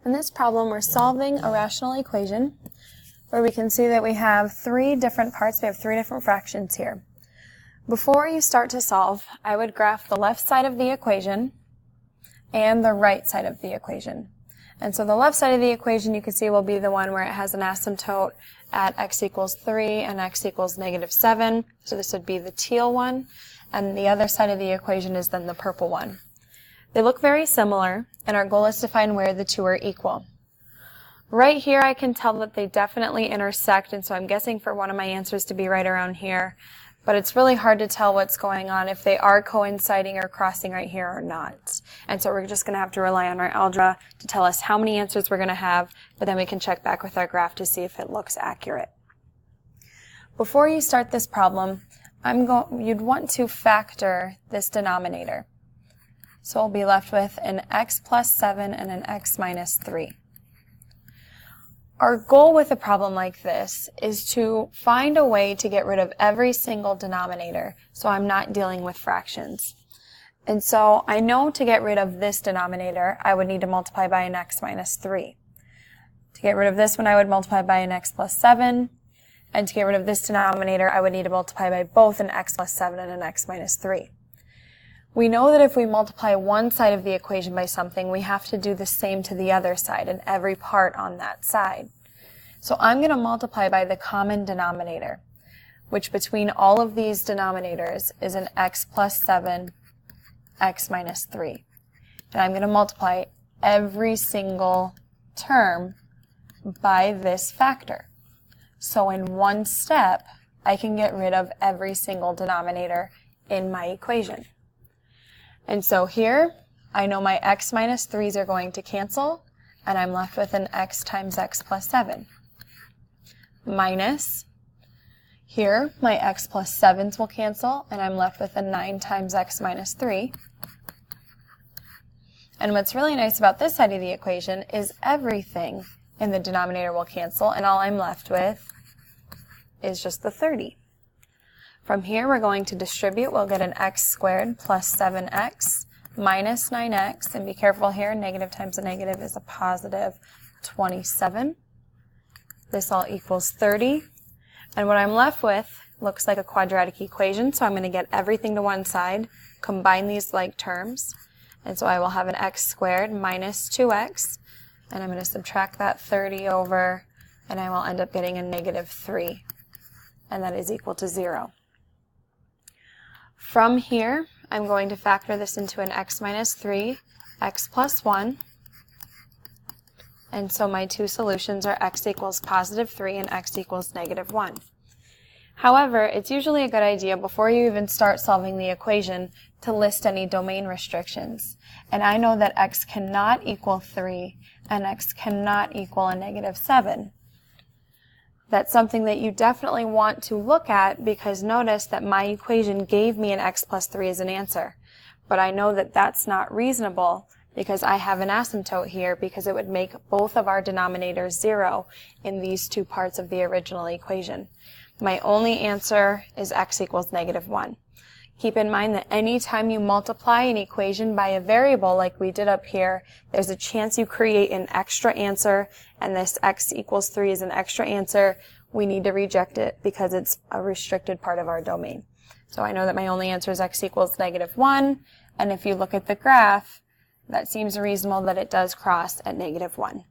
In this problem, we're solving a rational equation where we can see that we have three different parts. We have three different fractions here. Before you start to solve, I would graph the left side of the equation and the right side of the equation. And so the left side of the equation you can see will be the one where it has an asymptote at x equals 3 and x equals -7. So this would be the teal one. And the other side of the equation is then the purple one. They look very similar, and our goal is to find where the two are equal. Right here I can tell that they definitely intersect, and so I'm guessing for one of my answers to be right around here. But it's really hard to tell what's going on if they are coinciding or crossing right here or not. And so we're just going to have to rely on our algebra to tell us how many answers we're going to have, but then we can check back with our graph to see if it looks accurate. Before you start this problem, you'd want to factor this denominator. So we'll be left with an x plus 7 and an x minus 3. Our goal with a problem like this is to find a way to get rid of every single denominator so I'm not dealing with fractions. And so I know to get rid of this denominator, I would need to multiply by an x minus 3. To get rid of this one, I would multiply by an x plus 7. And to get rid of this denominator, I would need to multiply by both an x plus 7 and an x minus 3. We know that if we multiply one side of the equation by something, we have to do the same to the other side and every part on that side. So I'm going to multiply by the common denominator, which between all of these denominators is an x plus 7, x minus 3. And I'm going to multiply every single term by this factor. So in one step, I can get rid of every single denominator in my equation. And so here, I know my x minus 3's are going to cancel, and I'm left with an x times x plus 7. Minus, here, my x plus 7's will cancel, and I'm left with a 9 times x minus 3. And what's really nice about this side of the equation is everything in the denominator will cancel, and all I'm left with is just the 30. From here, we're going to distribute. We'll get an x squared plus 7x minus 9x. And be careful here, negative times a negative is a positive 27. This all equals 30. And what I'm left with looks like a quadratic equation, so I'm going to get everything to one side, combine these like terms. And so I will have an x squared minus 2x. And I'm going to subtract that 30 over, and I will end up getting a negative 3. And that is equal to 0. From here, I'm going to factor this into an x minus 3, x plus 1. And so my two solutions are x equals positive 3 and x equals negative 1. However, it's usually a good idea before you even start solving the equation to list any domain restrictions. And I know that x cannot equal 3 and x cannot equal a negative 7. That's something that you definitely want to look at, because notice that my equation gave me an x plus 3 as an answer. But I know that that's not reasonable because I have an asymptote here, because it would make both of our denominators 0 in these two parts of the original equation. My only answer is x equals negative 1. Keep in mind that anytime you multiply an equation by a variable like we did up here, there's a chance you create an extra answer, and this x equals 3 is an extra answer. We need to reject it because it's a restricted part of our domain. So I know that my only answer is x equals negative 1, and if you look at the graph, that seems reasonable that it does cross at negative 1.